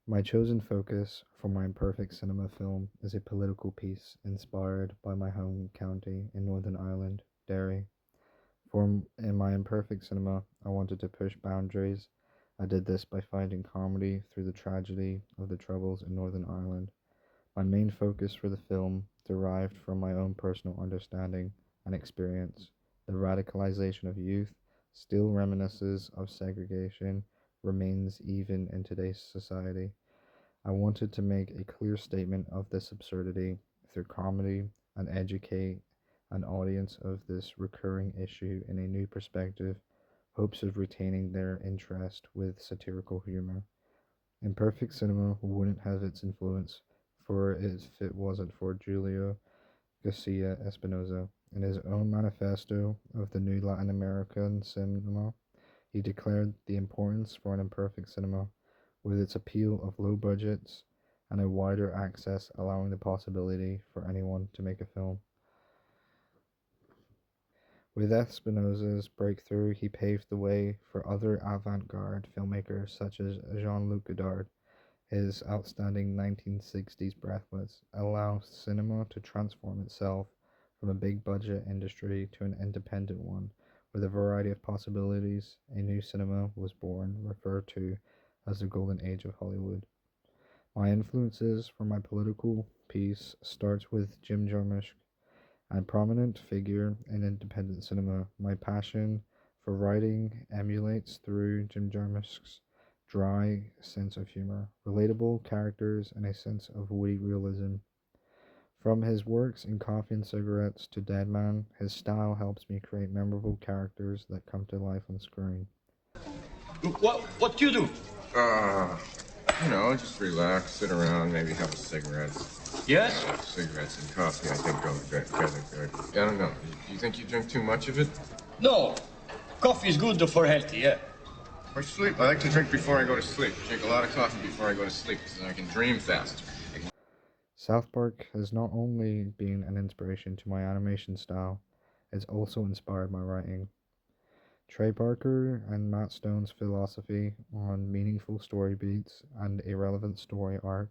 My chosen focus for my imperfect cinema film is a political piece inspired by my home county in Northern Ireland, Derry. In my imperfect cinema, I wanted to push boundaries. I did this by finding comedy through the tragedy of the Troubles in Northern Ireland. My main focus for the film derived from my own personal understanding and experience. The radicalization of youth still reminisces of segregation, remains even in today's society. I wanted to make a clear statement of this absurdity through comedy and educate an audience of this recurring issue in a new perspective, hopes of retaining their interest with satirical humor. Imperfect cinema wouldn't have its influence for if it wasn't for Julio Garcia Espinosa. In his own manifesto of the new Latin American cinema, he declared the importance for an imperfect cinema, with its appeal of low budgets and a wider access allowing the possibility for anyone to make a film. With Espinosa's breakthrough, he paved the way for other avant-garde filmmakers such as Jean-Luc Godard. His outstanding 1960s Breathless allows cinema to transform itself from a big budget industry to an independent one with a variety of possibilities. A new cinema was born, referred to as the Golden Age of Hollywood. My influences for my political piece starts with Jim Jarmusch, a prominent figure in independent cinema. My passion for writing emulates through Jim Jarmusch's dry sense of humor, relatable characters, and a sense of witty realism. From his works in Coffee and Cigarettes to Dead Man, his style helps me create memorable characters that come to life on screen. What do you do? Uh, just relax, sit around, maybe have a cigarette. Yes? Cigarettes and coffee, I think, go together good. I don't know. Do you think you drink too much of it? No. Coffee is good for healthy, yeah. Or sleep. I like to drink before I go to sleep. Drink a lot of coffee before I go to sleep, so I can dream faster. South Park has not only been an inspiration to my animation style, it's also inspired my writing. Trey Parker and Matt Stone's philosophy on meaningful story beats and a relevant story arc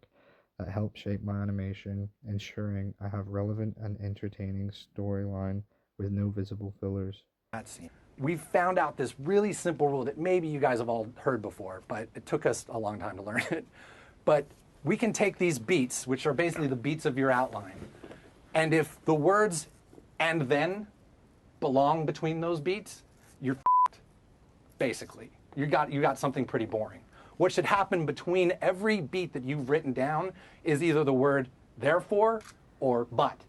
that help shape my animation, ensuring I have relevant and entertaining storyline with no visible fillers. That scene. We found out this really simple rule that maybe you guys have all heard before, but it took us a long time to learn it. But we can take these beats, which are basically the beats of your outline, and if the words "and then" belong between those beats, you're f***ed, basically. You got something pretty boring. What should happen between every beat that you've written down is either the word "therefore" or "but."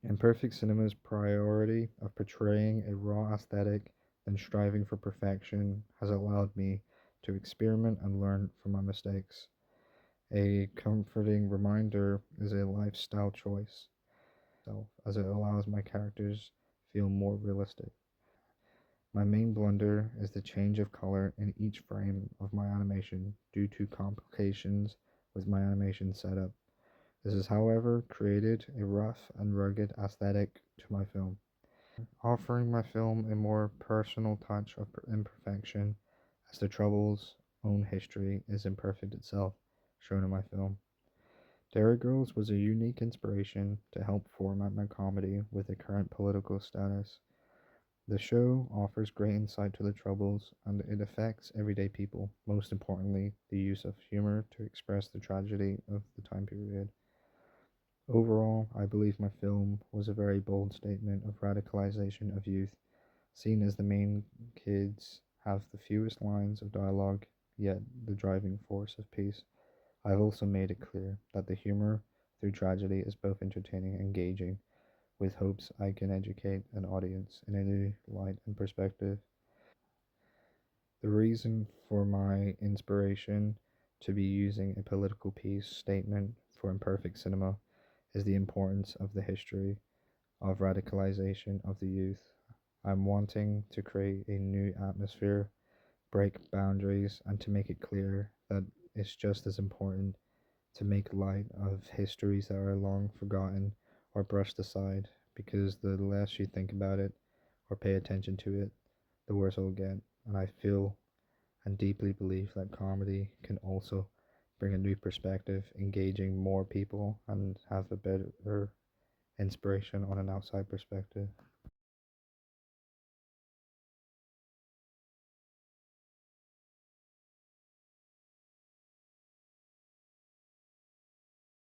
Imperfect cinema's priority of portraying a raw aesthetic and striving for perfection has allowed me to experiment and learn from my mistakes. A comforting reminder is a lifestyle choice, as it allows my characters feel more realistic. My main blunder is the change of color in each frame of my animation due to complications with my animation setup. This has, however, created a rough and rugged aesthetic to my film, offering my film a more personal touch of imperfection, as the Trouble's own history is imperfect itself, shown in my film. Dairy Girls was a unique inspiration to help format my comedy with the current political status. The show offers great insight to the Troubles, and it affects everyday people, most importantly, the use of humor to express the tragedy of the time period. Overall, I believe my film was a very bold statement of radicalization of youth, seen as the main kids have the fewest lines of dialogue, yet the driving force of peace. I've also made it clear that the humor through tragedy is both entertaining and engaging, with hopes I can educate an audience in a new light and perspective. The reason for my inspiration to be using a political piece statement for imperfect cinema is the importance of the history of radicalization of the youth. I'm wanting to create a new atmosphere, break boundaries, and to make it clear that it's just as important to make light of histories that are long forgotten or brushed aside, because the less you think about it or pay attention to it, the worse it'll get. And I feel and deeply believe that comedy can also bring a new perspective, engaging more people, and have a better inspiration on an outside perspective.